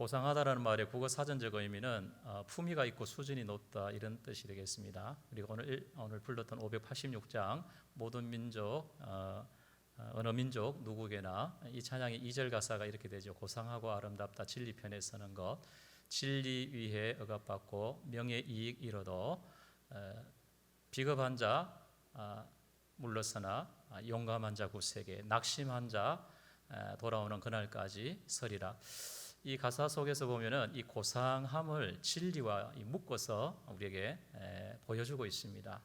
고상하다라는 말의 국어 사전적 의미는 품위가 있고 수준이 높다 이런 뜻이 되겠습니다. 그리고 오늘 불렀던 586장 모든 민족 어느 민족 누구에게나 이 찬양의 2절 가사가 이렇게 되죠. 고상하고 아름답다 진리 편에 서는 것, 진리 위에 억압받고 명예 이익 이뤄도 비겁한 자 물러서나 용감한 자 굳세게 낙심한 자 돌아오는 그날까지 서리라. 이 가사 속에서 보면은 이 고상함을 진리와 묶어서 우리에게 보여주고 있습니다.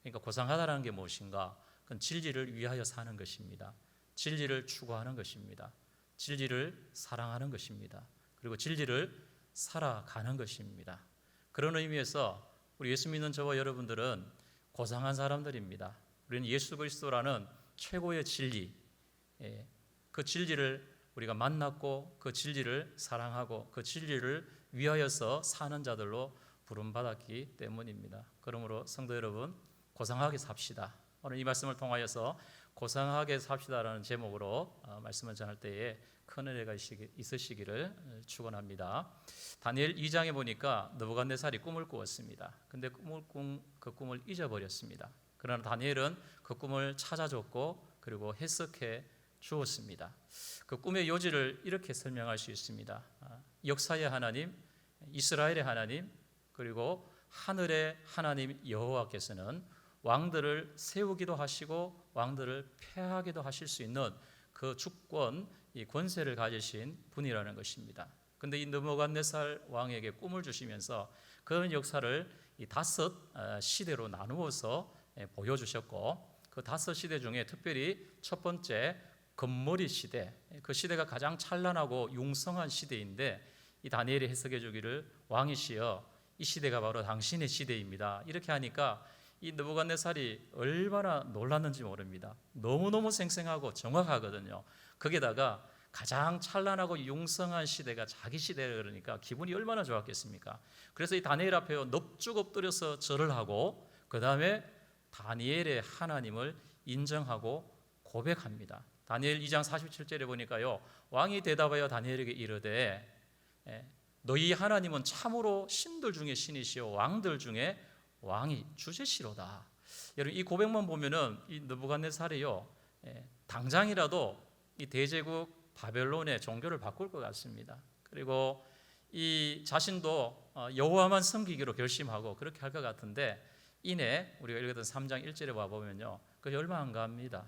그러니까 고상하다라는 게 무엇인가? 그건 진리를 위하여 사는 것입니다. 진리를 추구하는 것입니다. 진리를 사랑하는 것입니다. 그리고 진리를 살아가는 것입니다. 그런 의미에서 우리 예수 믿는 저와 여러분들은 고상한 사람들입니다. 우리는 예수 그리스도라는 최고의 진리, 그 진리를 우리가 만났고 그 진리를 사랑하고 그 진리를 위하여서 사는 자들로 부름받았기 때문입니다. 그러므로 성도 여러분, 고상하게 삽시다. 오늘 이 말씀을 통하여서 고상하게 삽시다라는 제목으로 말씀을 전할 때에 큰 은혜가 있으시기를 축원합니다. 다니엘 2장에 보니까 느부갓네살이 꿈을 꾸었습니다. 근데 그 꿈을 잊어버렸습니다. 그러나 다니엘은 그 꿈을 찾아줬고 그리고 해석해 주었습니다. 그 꿈의 요지를 이렇게 설명할 수 있습니다. 역사의 하나님, 이스라엘의 하나님, 그리고 하늘의 하나님 여호와께서는 왕들을 세우기도 하시고 왕들을 폐하기도 하실 수 있는 그 주권, 이 권세를 가지신 분이라는 것입니다. 그런데 이 느부갓네살 왕에게 꿈을 주시면서 그런 역사를 이 5 시대로 나누어서 보여주셨고, 그 5 시대 중에 특별히 첫 번째 금머리 시대, 그 시대가 가장 찬란하고 융성한 시대인데, 이 다니엘이 해석해 주기를 왕이시여 이 시대가 바로 당신의 시대입니다. 이렇게 하니까 이 느부갓네살이 얼마나 놀랐는지 모릅니다. 너무너무 생생하고 정확하거든요. 거기다가 가장 찬란하고 융성한 시대가 자기 시대라 그러니까 기분이 얼마나 좋았겠습니까? 그래서 이 다니엘 앞에 넙죽 엎드려서 절을 하고 그 다음에 다니엘의 하나님을 인정하고 고백합니다. 다니엘 2장 47절에 보니까요, 왕이 대답하여 다니엘에게 이르되 너희 하나님은 참으로 신들 중에 신이시요 왕들 중에 왕이 주제시로다. 여러분, 이 고백만 보면은 이 느부갓네살이요 당장이라도 이 대제국 바벨론의 종교를 바꿀 것 같습니다. 그리고 이 자신도 여호와만 섬기기로 결심하고 그렇게 할 것 같은데, 이내 우리가 읽었던 3장 1절에 와보면요, 그 열망 안 갑니다.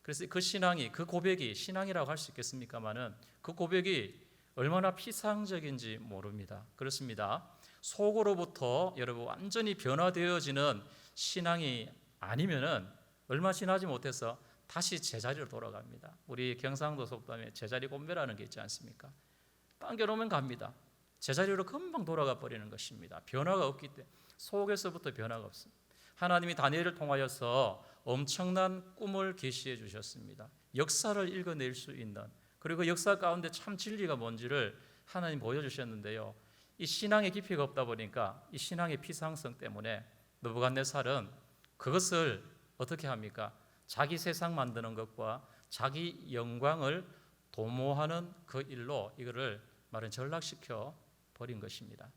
그래서 그 신앙이, 그 고백이 신앙이라고 할 수 있겠습니까마는 그 고백이 얼마나 피상적인지 모릅니다. 그렇습니다. 속으로부터 여러분 완전히 변화되어지는 신앙이 아니면은 얼마 지나지 못해서 다시 제자리로 돌아갑니다. 우리 경상도 속담에 제자리 곤배라는 게 있지 않습니까? 당겨놓으면 갑니다. 제자리로 금방 돌아가 버리는 것입니다. 변화가 없기 때문에, 속에서부터 변화가 없습니다. 하나님이 다니엘을 통하여서 엄청난 꿈을 계시해 주셨습니다. 역사를 읽어낼 수 있는, 그리고 역사 가운데 참 진리가 뭔지를 하나님 보여주셨는데요, 이 신앙의 깊이가 없다 보니까 이 신앙의 피상성 때문에 느부갓네살은 그것을 어떻게 합니까? 자기 세상 만드는 것과 자기 영광을 도모하는 그 일로 이거를 말은 전락시켜 버린 것입니다.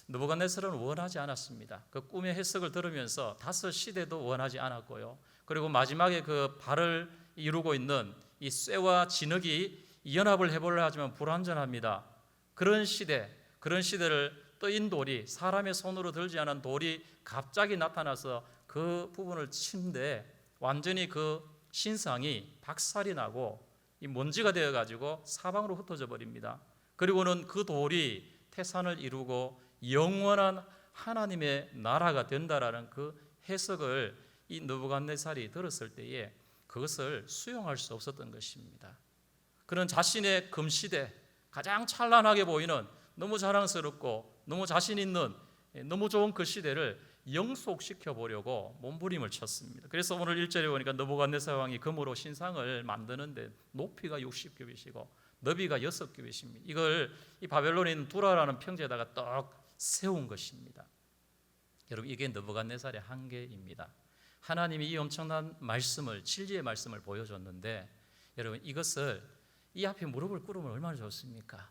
느부갓네살은 원하지 않았습니다. 그 꿈의 해석을 들으면서 5 시대도 원하지 않았고요. 그리고 마지막에 그 발을 이루고 있는 이 쇠와 진흙이 연합을 해보려 하지만 불완전합니다. 그런 시대를 떠인 돌이, 사람의 손으로 들지 않은 돌이 갑자기 나타나서 그 부분을 친데 완전히 그 신상이 박살이 나고 이 먼지가 되어가지고 사방으로 흩어져 버립니다. 그리고는 그 돌이 태산을 이루고 영원한 하나님의 나라가 된다라는 그 해석을 이 느부갓네살이 들었을 때에 그것을 수용할 수 없었던 것입니다. 그런 자신의 금시대, 가장 찬란하게 보이는, 너무 자랑스럽고 너무 자신 있는 너무 좋은 그 시대를 영속시켜 보려고 몸부림을 쳤습니다. 그래서 오늘 1절에 보니까 느부갓네살 왕이 금으로 신상을 만드는데 높이가 60규빗이고 너비가 6규빗입니다. 이걸 이 바벨론에 있는 두라라는 평지에다가 떡 세운 것입니다. 여러분, 이게 느부갓네살의 한계입니다. 하나님이 이 엄청난 말씀을, 진리의 말씀을 보여줬는데, 여러분 이것을 이 앞에 무릎을 꿇으면 얼마나 좋습니까?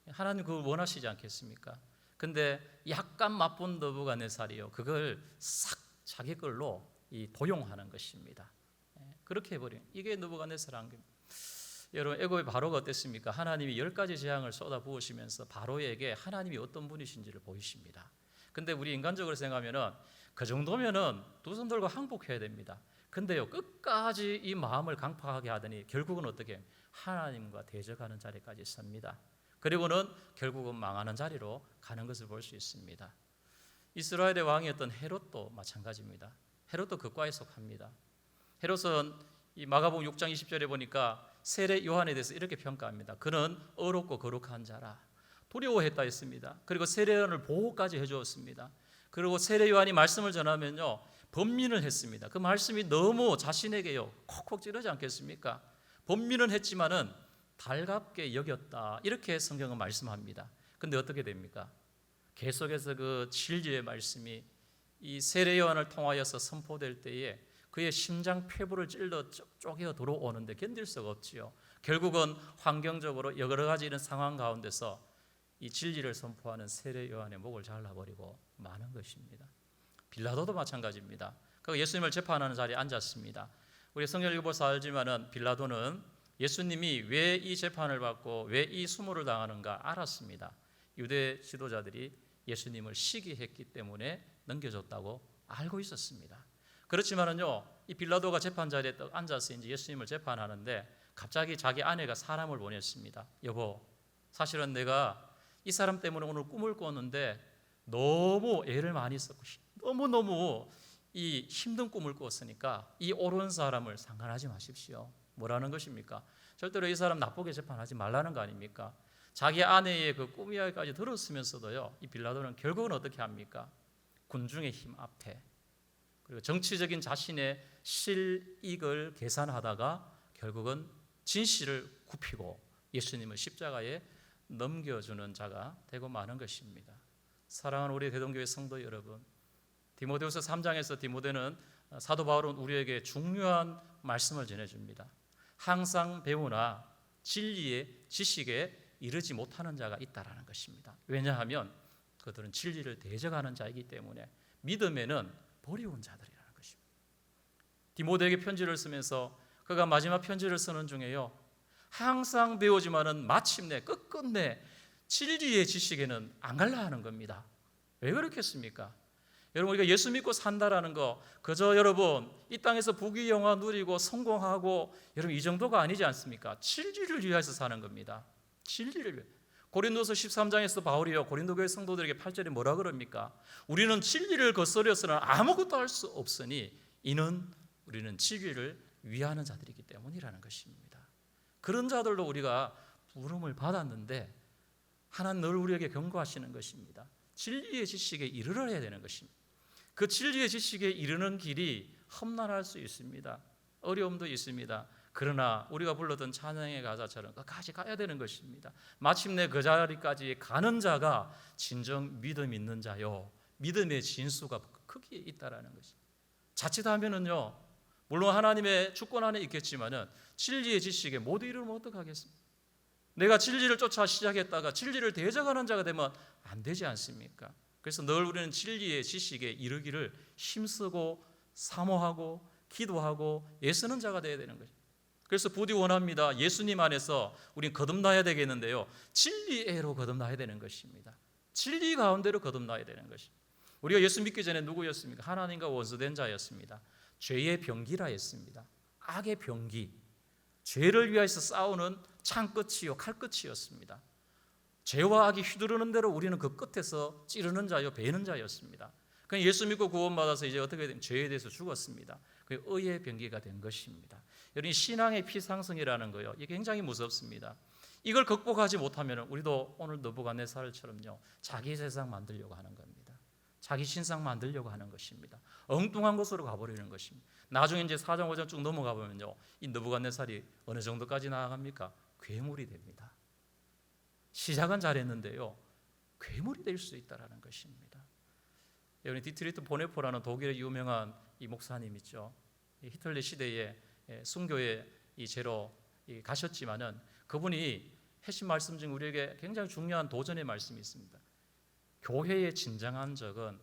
하나님 그걸 원하시지 않겠습니까? 근데 약간 맛본 느부갓네살이요, 그걸 싹 자기 걸로 도용하는 것입니다. 그렇게 해버린, 이게 느부갓네살 한 겁니다. 여러분, 애굽의 바로가 어땠습니까? 하나님이 10가지 재앙을 쏟아 부으시면서 바로에게 하나님이 어떤 분이신지를 보이십니다. 근데 우리 인간적으로 생각하면은 그 정도면은 두 손 들고 항복해야 됩니다. 근데요, 끝까지 이 마음을 강팍하게 하더니 결국은 어떻게 하나님과 대적하는 자리까지 섭니다. 그리고는 결국은 망하는 자리로 가는 것을 볼 수 있습니다. 이스라엘의 왕이었던 헤롯도 마찬가지입니다. 헤롯도 그 과에 속합니다. 헤롯은 이 마가복음 6장 20절에 보니까 세례 요한에 대해서 이렇게 평가합니다. 그는 어렵고 거룩한 자라. 두려워했다 했습니다. 그리고 세례 요한을 보호까지 해주었습니다. 그리고 세례 요한이 말씀을 전하면요, 번민을 했습니다. 그 말씀이 너무 자신에게요 콕콕 찌르지 않겠습니까? 번민은 했지만은 달갑게 여겼다, 이렇게 성경은 말씀합니다. 근데 어떻게 됩니까? 계속해서 그 진리의 말씀이 이 세례 요한을 통하여서 선포될 때에 그의 심장 폐부를 찔러 쪼개어 들어오는데 견딜 수가 없지요. 결국은 환경적으로 여러 가지 이런 상황 가운데서 이 진리를 선포하는 세례 요한의 목을 잘라버리고 마는 것입니다. 빌라도도 마찬가지입니다. 그 예수님을 재판하는 자리에 앉았습니다. 우리 성경 읽어보서 알지만은 빌라도는 예수님이 왜 이 재판을 받고 왜 이 수모를 당하는가 알았습니다. 유대 지도자들이 예수님을 시기했기 때문에 넘겨줬다고 알고 있었습니다. 그렇지만은요, 이 빌라도가 재판 자리에 앉아서 이제 예수님을 재판하는데 갑자기 자기 아내가 사람을 보냈습니다. 여보, 사실은 내가 이 사람 때문에 오늘 꿈을 꿨는데 너무 애를 많이 썼고 너무너무 이 힘든 꿈을 꿨으니까 이 옳은 사람을 상관하지 마십시오. 뭐라는 것입니까? 절대로 이 사람 나쁘게 재판하지 말라는 거 아닙니까? 자기 아내의 그 꿈 이야기까지 들었으면서도요, 이 빌라도는 결국은 어떻게 합니까? 군중의 힘 앞에, 그리고 정치적인 자신의 실익을 계산하다가 결국은 진실을 굽히고 예수님을 십자가에 넘겨주는 자가 되고 마는 것입니다. 사랑하는 우리 대동교회 성도 여러분, 디모데후서 3장에서 디모데는 사도 바울은 우리에게 중요한 말씀을 전해줍니다. 항상 배우나 진리의 지식에 이르지 못하는 자가 있다라는 것입니다. 왜냐하면 그들은 진리를 대적하는 자이기 때문에 믿음에는 버리운 자들이라는 것입니다. 디모데에게 편지를 쓰면서 그가 마지막 편지를 쓰는 중에요, 항상 배우지만은 마침내 끝끝내 진리의 지식에는 안 갈라 하는 겁니다. 왜 그렇겠습니까? 여러분, 우리가 예수 믿고 산다라는 거 그저 여러분 이 땅에서 부귀영화 누리고 성공하고 여러분 이 정도가 아니지 않습니까? 진리를 위해서 사는 겁니다. 진리를 위해. 고린도서 13장에서 바울이요 고린도 교회 성도들에게 8절에 뭐라 그럽니까? 우리는 진리를 거스려서는 아무것도 할 수 없으니 이는 우리는 진리를 위하는 자들이기 때문이라는 것입니다. 그런 자들로 우리가 부름을 받았는데 하나님 늘 우리에게 경고하시는 것입니다. 진리의 지식에 이르러야 되는 것입니다. 그 진리의 지식에 이르는 길이 험난할 수 있습니다. 어려움도 있습니다. 그러나 우리가 불렀던 찬양의 가사처럼 끝까지 가야 되는 것입니다. 마침내 그 자리까지 가는 자가 진정 믿음 있는 자요, 믿음의 진수가 크게 있다라는 것입니다. 자칫하면은요, 물론 하나님의 주권 안에 있겠지만은 진리의 지식에 못 이르면 어떡하겠습니까? 내가 진리를 쫓아 시작했다가 진리를 대적하는 자가 되면 안 되지 않습니까? 그래서 늘 우리는 진리의 지식에 이르기를 힘쓰고 사모하고 기도하고 애쓰는 자가 되어야 되는 것입니다. 그래서 부디 원합니다. 예수님 안에서 우리는 거듭나야 되겠는데요, 진리애로 거듭나야 되는 것입니다. 진리 가운데로 거듭나야 되는 것입니다. 우리가 예수 믿기 전에 누구였습니까? 하나님과 원수된 자였습니다. 죄의 병기라 했습니다. 악의 병기, 죄를 위하여서 싸우는 창끝이요 칼끝이었습니다. 죄와 악이 휘두르는 대로 우리는 그 끝에서 찌르는 자요 베는 자였습니다. 그냥 예수 믿고 구원받아서 이제 어떻게 되면 죄에 대해서 죽었습니다. 그 의의 병기가 된 것입니다. 여러분, 신앙의 피상승이라는 거요, 이게 굉장히 무섭습니다. 이걸 극복하지 못하면 우리도 오늘 느부갓네살처럼요 자기 세상 만들려고 하는 겁니다. 자기 신상 만들려고 하는 것입니다. 엉뚱한 곳으로 가버리는 것입니다. 나중에 이제 4장 5장 쭉 넘어가 보면요, 이 느부갓네살이 어느 정도까지 나아갑니까? 괴물이 됩니다. 시작은 잘했는데요, 괴물이 될 수 있다라는 것입니다. 여러분, 디트리트 보네포라는 독일의 유명한 이 목사님 있죠. 히틀러 시대에 순교의 이 제로 가셨지만은 그분이 핵심 말씀 중 우리에게 굉장히 중요한 도전의 말씀이 있습니다. 교회의 진정한 적은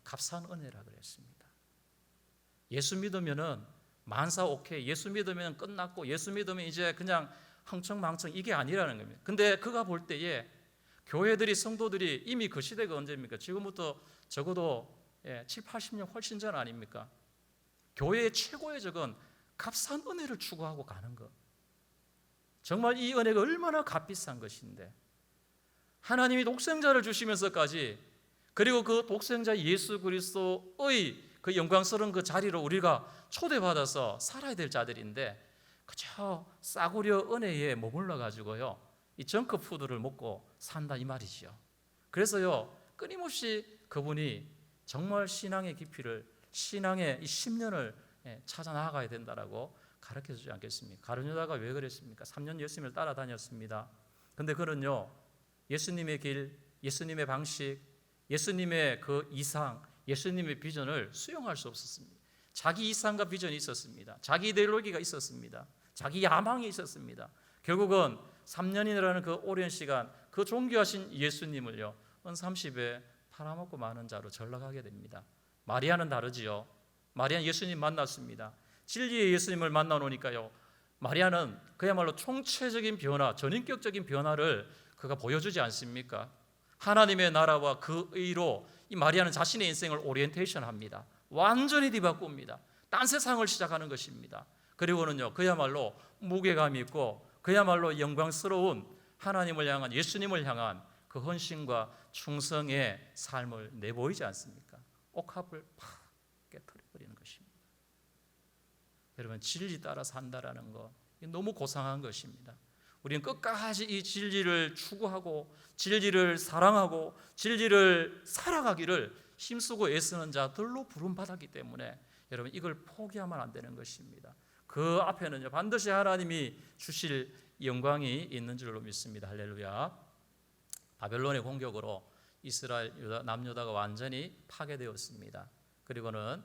값싼 은혜라 그랬습니다. 예수 믿으면은 만사 오케이, 예수 믿으면 끝났고, 예수 믿으면 이제 그냥 흥청망청 이게 아니라는 겁니다. 근데 그가 볼 때에 교회들이, 성도들이 이미 그 시대가 언제입니까? 지금부터 적어도 7, 80년 훨씬 전 아닙니까? 교회의 최고의 적은 값싼 은혜를 추구하고 가는 것. 정말 이 은혜가 얼마나 값비싼 것인데, 하나님이 독생자를 주시면서까지, 그리고 그 독생자 예수 그리스도의 그 영광스러운 그 자리로 우리가 초대받아서 살아야 될 자들인데, 그저 싸구려 은혜에 머물러 가지고요, 이 정크푸드를 먹고 산다 이 말이죠. 그래서요, 끊임없이 그분이 정말 신앙의 깊이를, 신앙의 이 10년을 찾아 나가야 된다라고 가르쳐 주지 않겠습니까? 가룟 유다가 왜 그랬습니까? 3년 예수님을 따라다녔습니다. 근데 그는요, 예수님의 길, 예수님의 방식, 예수님의 그 이상, 예수님의 비전을 수용할 수 없었습니다. 자기 이상과 비전이 있었습니다. 자기 이데올로기가 있었습니다. 자기 야망이 있었습니다. 결국은 3년이라는 그 오랜 시간, 그 존귀하신 예수님을요, 은30에 팔아먹고 마는 자로 전락하게 됩니다. 마리아는 다르지요. 마리아는 예수님 만났습니다. 진리의 예수님을 만나놓으니까요, 마리아는 그야말로 총체적인 변화, 전인격적인 변화를 그가 보여주지 않습니까? 하나님의 나라와 그 의로 이 마리아는 자신의 인생을 오리엔테이션 합니다. 완전히 뒤바꿉니다. 딴 세상을 시작하는 것입니다. 그리고는요, 그야말로 무게감이 있고 그야말로 영광스러운 하나님을 향한, 예수님을 향한 그 헌신과 충성의 삶을 내보이지 않습니까? 옥합을 팍 깨트려버리는 것입니다. 여러분, 진리 따라 산다라는 거 너무 고상한 것입니다. 우리는 끝까지 이 진리를 추구하고 진리를 사랑하고 진리를 살아가기를 힘쓰고 애쓰는 자들로 부름받았기 때문에 여러분, 이걸 포기하면 안 되는 것입니다. 그 앞에는요, 반드시 하나님이 주실 영광이 있는 줄로 믿습니다. 할렐루야. 바벨론의 공격으로 이스라엘, 남유다가 완전히 파괴되었습니다. 그리고는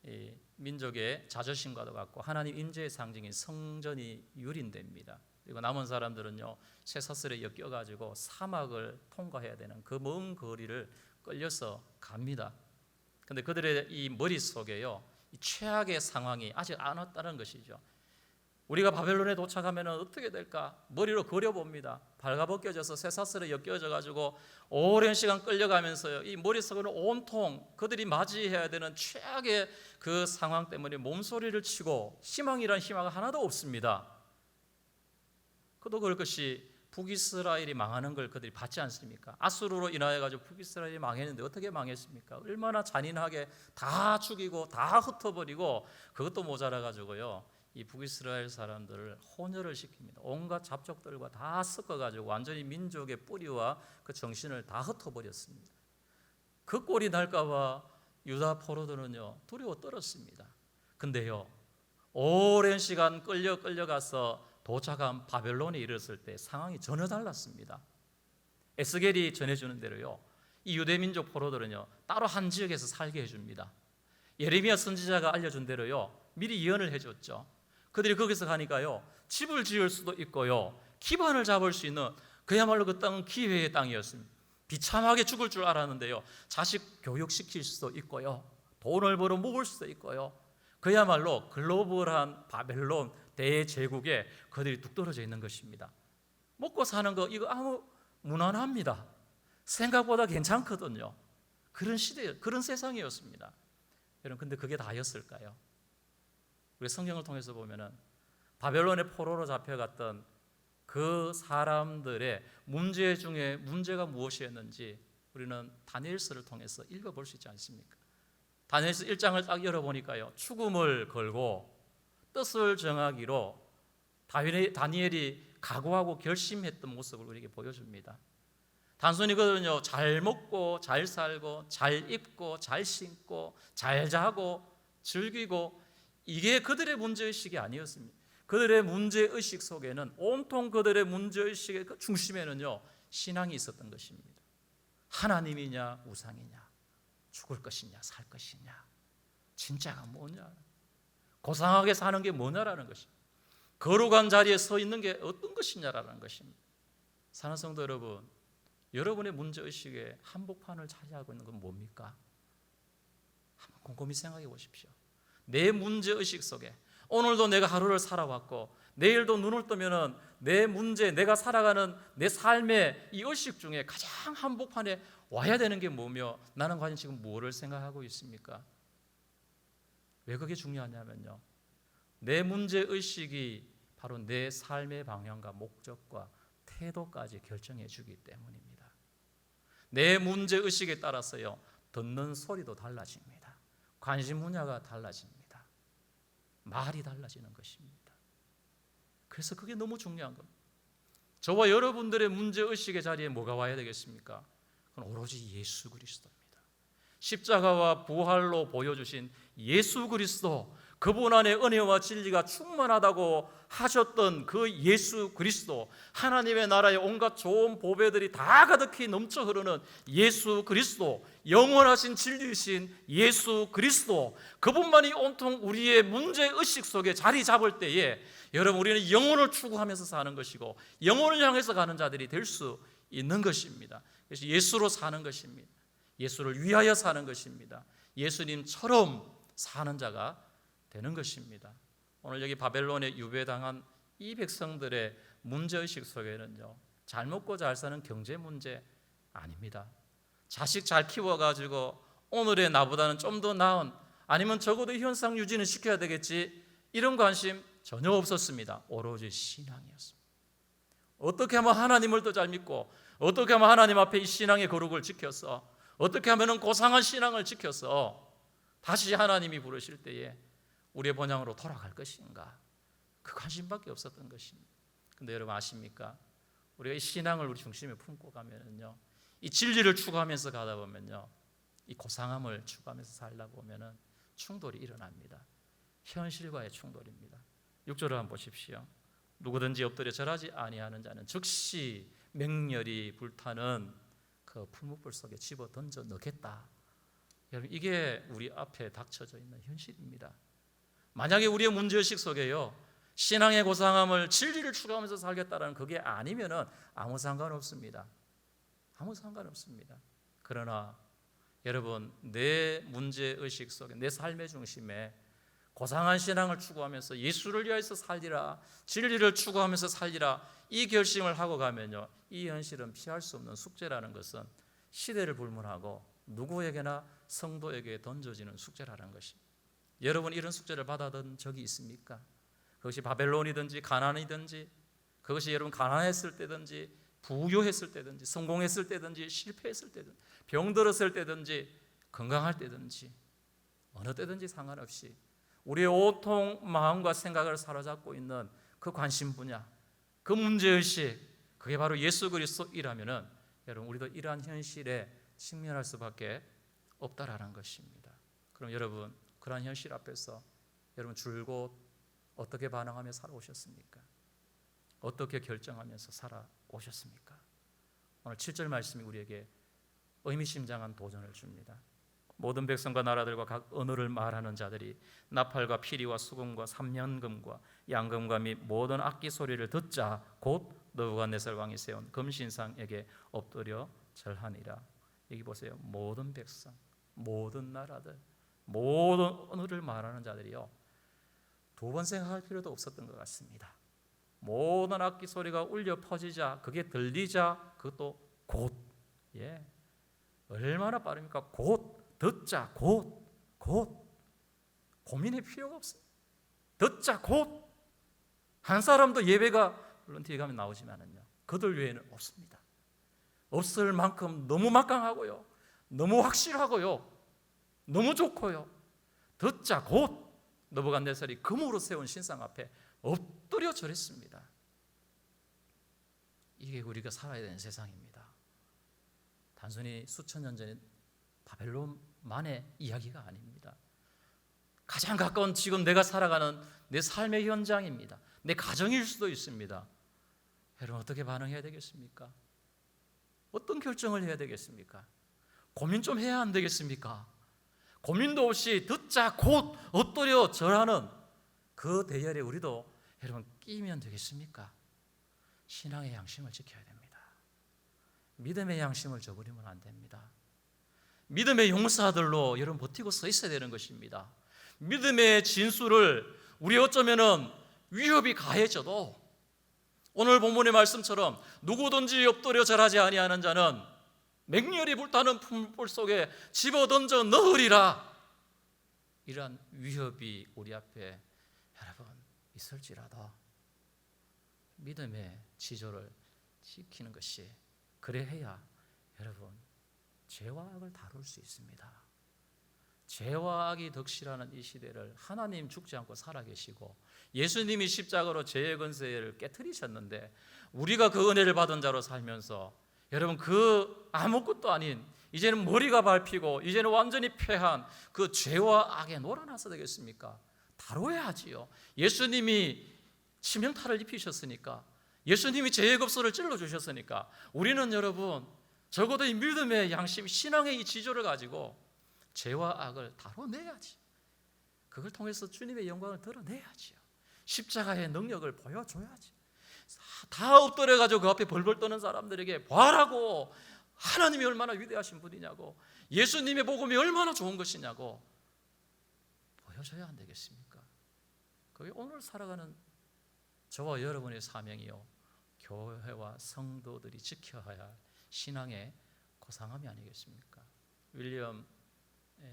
이 민족의 자존심과도 같고 하나님 임재의 상징인 성전이 유린됩니다. 그리고 남은 사람들은요, 쇠사슬에 엮여가지고 사막을 통과해야 되는 그 먼 거리를 끌려서 갑니다. 그런데 그들의 이 머릿속에요, 이 최악의 상황이 아직 안 왔다는 것이죠. 우리가 바벨론에 도착하면 어떻게 될까? 머리로 그려봅니다. 발가벗겨져서 쇠사슬에 엮여져가지고 오랜 시간 끌려가면서요, 이 머릿속에는 온통 그들이 맞이해야 되는 최악의 그 상황 때문에 몸소리를 치고 희망이란 희망은 하나도 없습니다. 그도 그럴 것이 북이스라엘이 망하는 걸 그들이 봤지 않습니까? 아수르로 인하여 가지고 북이스라엘이 망했는데 어떻게 망했습니까? 얼마나 잔인하게 다 죽이고 다 흩어버리고, 그것도 모자라 가지고요, 이 북이스라엘 사람들을 혼혈을 시킵니다. 온갖 잡족들과 다 섞어가지고 완전히 민족의 뿌리와 그 정신을 다 흩어버렸습니다. 그 꼴이 날까봐 유다 포로들은요, 두려워 떨었습니다. 근데요, 오랜 시간 끌려가서 도착한 바벨론에 이르렀을 때 상황이 전혀 달랐습니다. 에스겔이 전해주는 대로요, 이 유대민족 포로들은요, 따로 한 지역에서 살게 해줍니다. 예레미야 선지자가 알려준 대로요, 미리 예언을 해줬죠. 그들이 거기서 가니까요, 집을 지을 수도 있고요, 기반을 잡을 수 있는 그야말로 그 땅은 기회의 땅이었습니다. 비참하게 죽을 줄 알았는데요, 자식 교육시킬 수도 있고요, 돈을 벌어 먹을 수도 있고요, 그야말로 글로벌한 바벨론 대제국에 그들이 뚝 떨어져 있는 것입니다. 먹고 사는 거 이거 아무 무난합니다. 생각보다 괜찮거든요. 그런 시대, 그런 세상이었습니다. 여러분, 근데 그게 다였을까요? 우리 성경을 통해서 보면은 바벨론의 포로로 잡혀갔던 그 사람들의 문제 중에 문제가 무엇이었는지 우리는 다니엘서를 통해서 읽어볼 수 있지 않습니까? 다니엘서 1장을 딱 열어보니까요, 죽음을 걸고 뜻을 정하기로 다니엘이 각오하고 결심했던 모습을 우리에게 보여줍니다. 단순히 그들은요, 잘 먹고 잘 살고 잘 입고 잘 신고 잘 자고 즐기고, 이게 그들의 문제의식이 아니었습니다. 그들의 문제의식 속에는, 온통 그들의 문제의식의 그 중심에는요, 신앙이 있었던 것입니다. 하나님이냐 우상이냐, 죽을 것이냐 살 것이냐, 진짜가 뭐냐, 고상하게 사는 게 뭐냐라는 것입니다. 거룩한 자리에 서 있는 게 어떤 것이냐라는 것입니다. 사랑하는 성도 여러분, 여러분의 문제의식에 한복판을 차지하고 있는 건 뭡니까? 한번 곰곰이 생각해 보십시오. 내 문제의식 속에 오늘도 내가 하루를 살아왔고 내일도 눈을 뜨면 내 문제, 내가 살아가는 내 삶의 이 의식 중에 가장 한복판에 와야 되는 게 뭐며 나는 과연 지금 뭐를 생각하고 있습니까? 왜 그게 중요하냐면요, 내 문제의식이 바로 내 삶의 방향과 목적과 태도까지 결정해 주기 때문입니다. 내 문제의식에 따라서요, 듣는 소리도 달라집니다. 관심 분야가 달라집니다. 말이 달라지는 것입니다. 그래서 그게 너무 중요한 겁니다. 저와 여러분들의 문제의식의 자리에 뭐가 와야 되겠습니까? 그건 오로지 예수 그리스도입니다. 십자가와 부활로 보여주신 예수 그리스도, 그분 안에 은혜와 진리가 충만하다고 하셨던 그 예수 그리스도, 하나님의 나라의 온갖 좋은 보배들이 다 가득히 넘쳐 흐르는 예수 그리스도, 영원하신 진리이신 예수 그리스도, 그분만이 온통 우리의 문제의식 속에 자리 잡을 때에 여러분, 우리는 영혼을 추구하면서 사는 것이고 영혼을 향해서 가는 자들이 될 수 있는 것입니다. 그래서 예수로 사는 것입니다. 예수를 위하여 사는 것입니다. 예수님처럼 사는 자가 되는 것입니다. 오늘 여기 바벨론에 유배당한 이 백성들의 문제의식 속에는요, 잘 먹고 잘 사는 경제 문제 아닙니다. 자식 잘 키워가지고 오늘의 나보다는 좀 더 나은, 아니면 적어도 현상 유지는 시켜야 되겠지, 이런 관심 전혀 없었습니다. 오로지 신앙이었습니다. 어떻게 하면 하나님을 더 잘 믿고, 어떻게 하면 하나님 앞에 이 신앙의 거룩을 지켜서, 어떻게 하면 고상한 신앙을 지켜서 다시 하나님이 부르실 때에 우리의 본향으로 돌아갈 것인가, 그 관심밖에 없었던 것입니다. 근데 여러분 아십니까? 우리가 이 신앙을 우리 중심에 품고 가면은요, 이 진리를 추구하면서 가다 보면요, 이 고상함을 추구하면서 살다 보면은 충돌이 일어납니다. 현실과의 충돌입니다. 6절을 한번 보십시오. 누구든지 엎드려 절하지 아니하는 자는 즉시 맹렬히 불타는 그 풀무불 속에 집어 던져 넣겠다. 여러분, 이게 우리 앞에 닥쳐져 있는 현실입니다. 만약에 우리의 문제의식 속에요, 신앙의 고상함을, 진리를 추구하면서 살겠다라는 그게 아니면은 아무 상관없습니다. 아무 상관없습니다. 그러나 여러분, 내 문제의식 속에, 내 삶의 중심에 고상한 신앙을 추구하면서 예수를 위하여서 살리라, 진리를 추구하면서 살리라, 이 결심을 하고 가면요, 이 현실은 피할 수 없는 숙제라는 것은 시대를 불문하고 누구에게나 성도에게 던져지는 숙제라는 것입니다. 여러분, 이런 숙제를 받아본 적이 있습니까? 그것이 바벨론이든지 가나안이든지, 그것이 여러분 가난했을 때든지 부유했을 때든지 성공했을 때든지 실패했을 때든지 병들었을 때든지 건강할 때든지 어느 때든지 상관없이 우리의 온통 마음과 생각을 사로잡고 있는 그 관심 분야, 그 문제의식, 그게 바로 예수 그리스도이라면은 여러분, 우리도 이러한 현실에 직면할 수밖에 없다라는 것입니다. 그럼 여러분, 그러한 현실 앞에서 여러분 줄곧 어떻게 반응하며 살아오셨습니까? 어떻게 결정하면서 살아오셨습니까? 오늘 7절 말씀이 우리에게 의미심장한 도전을 줍니다. 모든 백성과 나라들과 각 언어를 말하는 자들이 나팔과 피리와 수금과 삼년금과 양금과 및 모든 악기 소리를 듣자 곧 느부갓네살 왕이 세운 금신상에게 엎드려 절하니라. 여기 보세요. 모든 백성, 모든 나라들, 모든 언어를 말하는 자들이요, 두 번 생각할 필요도 없었던 것 같습니다. 모든 악기 소리가 울려 퍼지자, 그게 들리자, 그것도 곧, 얼마나 빠릅니까? 곧 듣자, 곧 고민의 필요가 없어요. 듣자, 곧. 한 사람도 예배가 물론 뒤에 가면 나오지만은요, 그들 외에는 없습니다. 없을 만큼 너무 막강하고요, 너무 확실하고요, 너무 좋고요. 듣자, 곧 느부갓네살이 금으로 세운 신상 앞에 엎드려 절했습니다. 이게 우리가 살아야 되는 세상입니다. 단순히 수천 년 전에 바벨론만의 이야기가 아닙니다. 가장 가까운 지금 내가 살아가는 내 삶의 현장입니다. 내 가정일 수도 있습니다. 여러분, 어떻게 반응해야 되겠습니까? 어떤 결정을 해야 되겠습니까? 고민 좀 해야 안 되겠습니까? 고민도 없이 듣자 곧 엎드려 절하는 그 대열에 우리도 여러분 끼면 되겠습니까? 신앙의 양심을 지켜야 됩니다. 믿음의 양심을 저버리면 안 됩니다. 믿음의 용사들로 여러분 버티고 서 있어야 되는 것입니다. 믿음의 진수를 우리 어쩌면은 위협이 가해져도 오늘 본문의 말씀처럼 누구든지 엎드려 절하지 아니하는 자는 맹렬히 불타는 풀불 속에 집어던져 넣으리라. 이러한 위협이 우리 앞에 여러분 있을지라도 믿음의 지조를 지키는 것이, 그래야 여러분 죄와 악을 다룰 수 있습니다. 죄와 악이 덕실하는 이 시대를 하나님 죽지 않고 살아계시고 예수님이 십자가로 죄의 권세를 깨트리셨는데 우리가 그 은혜를 받은 자로 살면서 여러분 그 아무것도 아닌 이제는 머리가 밟히고 이제는 완전히 패한 그 죄와 악에 놀아나서 되겠습니까? 다뤄야 하지요. 예수님이 치명타를 입히셨으니까, 예수님이 죄의 급소를 찔러주셨으니까 우리는 여러분 적어도 이 믿음의 양심, 신앙의 이 지조를 가지고 죄와 악을 다뤄내야지. 그걸 통해서 주님의 영광을 드러내야지요. 십자가의 능력을 보여줘야지. 다 엎드려가지고 그 앞에 벌벌 떠는 사람들에게 봐라고, 하나님이 얼마나 위대하신 분이냐고, 예수님의 복음이 얼마나 좋은 것이냐고 보여줘야 안 되겠습니까? 그게 오늘 살아가는 저와 여러분의 사명이요, 교회와 성도들이 지켜야 할 신앙의 고상함이 아니겠습니까? 윌리엄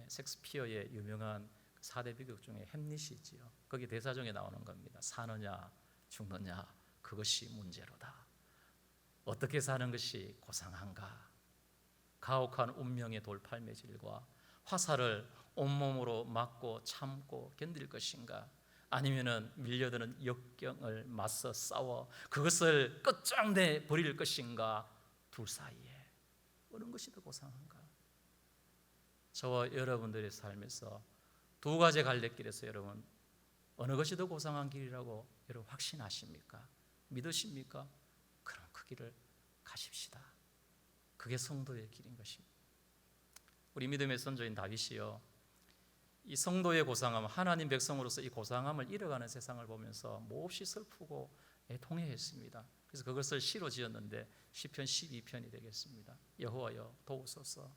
셰익스피어의 유명한 4대 비극 중에 햄릿이 있지요. 거기 대사 중에 나오는 겁니다. 사느냐 죽느냐 그것이 문제로다. 어떻게 사는 것이 고상한가? 가혹한 운명의 돌팔매질과 화살을 온몸으로 맞고 참고 견딜 것인가? 아니면은 밀려드는 역경을 맞서 싸워 그것을 끝장내 버릴 것인가? 둘 사이에 어느 것이 더 고상한가? 저와 여러분들의 삶에서 두 가지 갈래길에서 여러분 어느 것이 더 고상한 길이라고 여러분 확신하십니까? 믿으십니까? 그럼 그 길을 가십시다. 그게 성도의 길인 것입니다. 우리 믿음의 선조인 다윗이요, 이 성도의 고상함, 하나님 백성으로서 이 고상함을 잃어가는 세상을 보면서 몹시 슬프고 애통해했습니다. 그래서 그것을 시로 지었는데 시편 12편이 되겠습니다. 여호와여 도우소서.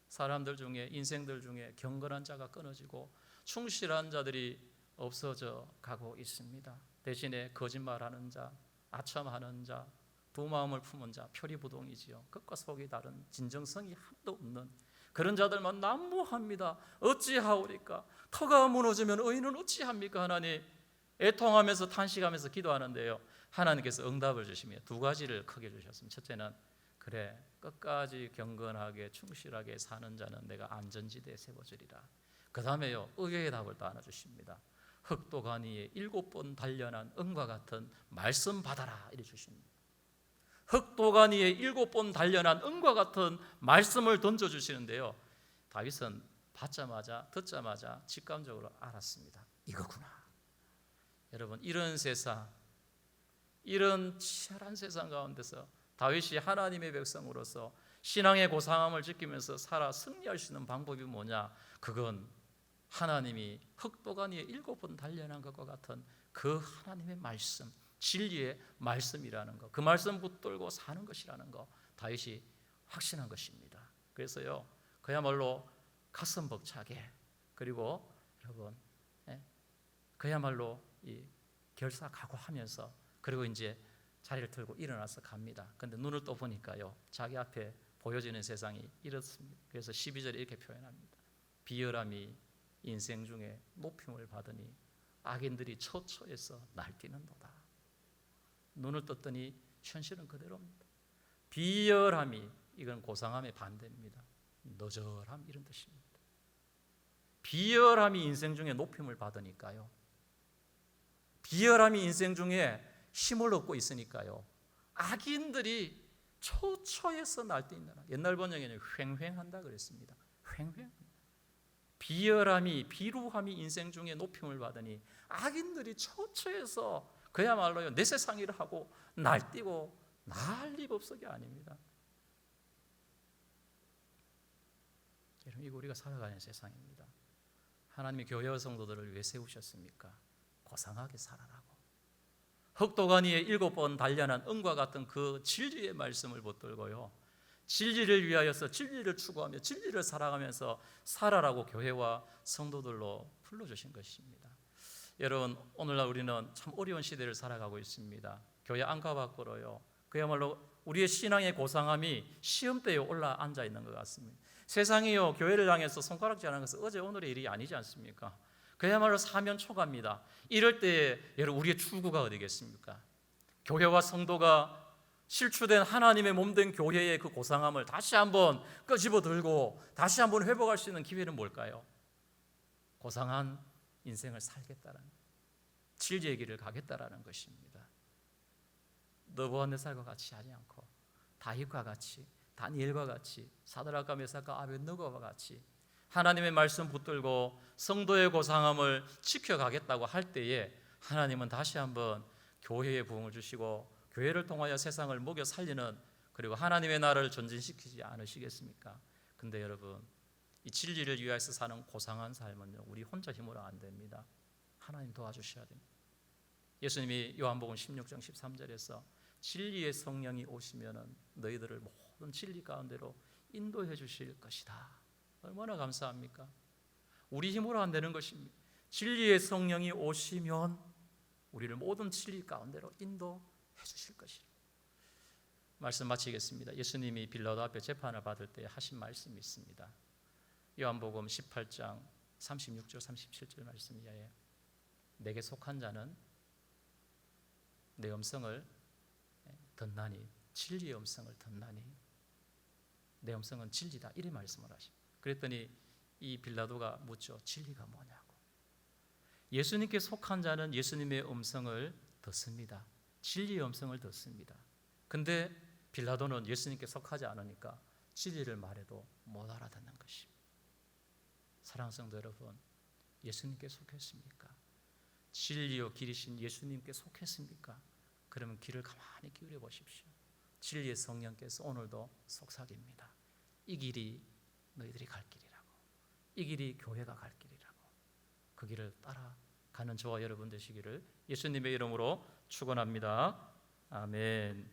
사람들 중에, 인생들 중에 경건한 자가 끊어지고 충실한 자들이 없어져 가고 있습니다. 대신에 거짓말하는 자, 아첨하는 자, 두 마음을 품은 자, 표리부동이지요. 끝과 속이 다른 진정성이 한도 없는 그런 자들만 난무합니다. 어찌하오리까? 터가 무너지면 의인은 어찌합니까? 하나님, 애통하면서 탄식하면서 기도하는데요, 하나님께서 응답을 주시며 두 가지를 크게 주셨습니다. 첫째는 그래, 끝까지 경건하게 충실하게 사는 자는 내가 안전지대에 세워주리라. 그 다음에요, 의외의 답을 또 하나 주십니다. 흑도가니에 7번 단련한 은과 같은 말씀 받아라 이래 주십니다. 흑도가니에 7번 단련한 은과 같은 말씀을 던져주시는데요, 다윗은 받자마자 듣자마자 직감적으로 알았습니다. 이거구나. 여러분, 이런 세상, 이런 치열한 세상 가운데서 다윗이 하나님의 백성으로서 신앙의 고상함을 지키면서 살아 승리할 수 있는 방법이 뭐냐? 그건 하나님이 흑도가니에 7번 단련한 것과 같은 그 하나님의 말씀, 진리의 말씀이라는 것, 그 말씀 붙들고 사는 것이라는 것, 다윗이 확신한 것입니다. 그래서요, 그야말로 가슴 벅차게, 그리고 여러분, 그야말로 이 결사각오하면서, 그리고 이제 자리를 틀고 일어나서 갑니다. 그런데 눈을 또 보니까요, 자기 앞에 보여지는 세상이 이렇습니다. 그래서 12절에 이렇게 표현합니다. 비열함이 인생 중에 높임을 받으니 악인들이 처처에서 날뛰는도다. 눈을 떴더니 현실은 그대로입니다. 비열함이, 이건 고상함의 반대입니다. 너절함, 이런 뜻입니다. 비열함이 인생 중에 높임을 받으니까요, 비열함이 인생 중에 힘을 얻고 있으니까요, 악인들이 처처에서 날뛴다. 옛날 번역에는 횡횡한다 그랬습니다. 횡횡. 비열함이, 비루함이 인생 중에 높임을 받으니 악인들이 처처에서 그야말로 내 세상이라 하고 날뛰고 난리법석이 아닙니다. 여러분, 이거 우리가 살아가는 세상입니다. 하나님이 교회와 성도들을 왜 세우셨습니까? 고상하게 살아라고. 흑도가니에 7번 단련한 은과 같은 그 진리의 말씀을 붙들고요, 진리를 위하여서 진리를 추구하며 진리를 살아가면서 살아라고 교회와 성도들로 불러주신 것입니다. 여러분, 오늘날 우리는 참 어려운 시대를 살아가고 있습니다. 교회 안과 밖으로요, 그야말로 우리의 신앙의 고상함이 시험대에 올라앉아 있는 것 같습니다. 세상이요, 교회를 향해서 손가락질하는 것은 어제 오늘의 일이 아니지 않습니까? 그야말로 사면 초가입니다. 이럴 때 여러분, 우리의 출구가 어디겠습니까? 교회와 성도가 실추된 하나님의 몸된 교회의 그 고상함을 다시 한번 끄집어 들고 다시 한번 회복할 수 있는 기회는 뭘까요? 고상한 인생을 살겠다는, 진리의 길을 가겠다라는 것입니다. 느부갓네살과 같이 하지 않고 다윗과 같이, 다니엘과 같이, 사드락과 메삭과 아벳느고와 같이 하나님의 말씀 붙들고 성도의 고상함을 지켜가겠다고 할 때에 하나님은 다시 한번 교회에 부흥을 주시고 교회를 통하여 세상을 먹여 살리는, 그리고 하나님의 나라를 전진시키지 않으시겠습니까? 근데 여러분, 이 진리를 위하여서 사는 고상한 삶은요, 우리 혼자 힘으로 안 됩니다. 하나님 도와주셔야 됩니다. 예수님이 요한복음 16장 13절에서 진리의 성령이 오시면은 너희들을 모든 진리 가운데로 인도해 주실 것이다. 얼마나 감사합니까? 우리 힘으로 안 되는 것입니다. 진리의 성령이 오시면 우리를 모든 진리 가운데로 인도해 주실 것이다. 말씀 마치겠습니다. 예수님이 빌라도 앞에 재판을 받을 때 하신 말씀이 있습니다. 요한복음 18장 36절 37절 말씀이에요. 내게 속한 자는 내 음성을 듣나니, 진리의 음성을 듣나니, 내 음성은 진리다, 이래 말씀을 하십니다. 그랬더니 이 빌라도가 묻죠. 진리가 뭐냐고. 예수님께 속한 자는 예수님의 음성을 듣습니다. 진리의 음성을 듣습니다. 근데 빌라도는 예수님께 속하지 않으니까 진리를 말해도 못 알아듣는 것입니다. 사랑하는 성도 여러분, 예수님께 속했습니까? 진리요 길이신 예수님께 속했습니까? 그러면 귀를 가만히 기울여 보십시오. 진리의 성령께서 오늘도 속삭입니다. 이 길이 너희들이 갈 길이라고, 이 길이 교회가 갈 길이라고. 그 길을 따라가는 저와 여러분 되시기를 예수님의 이름으로 축원합니다. 아멘.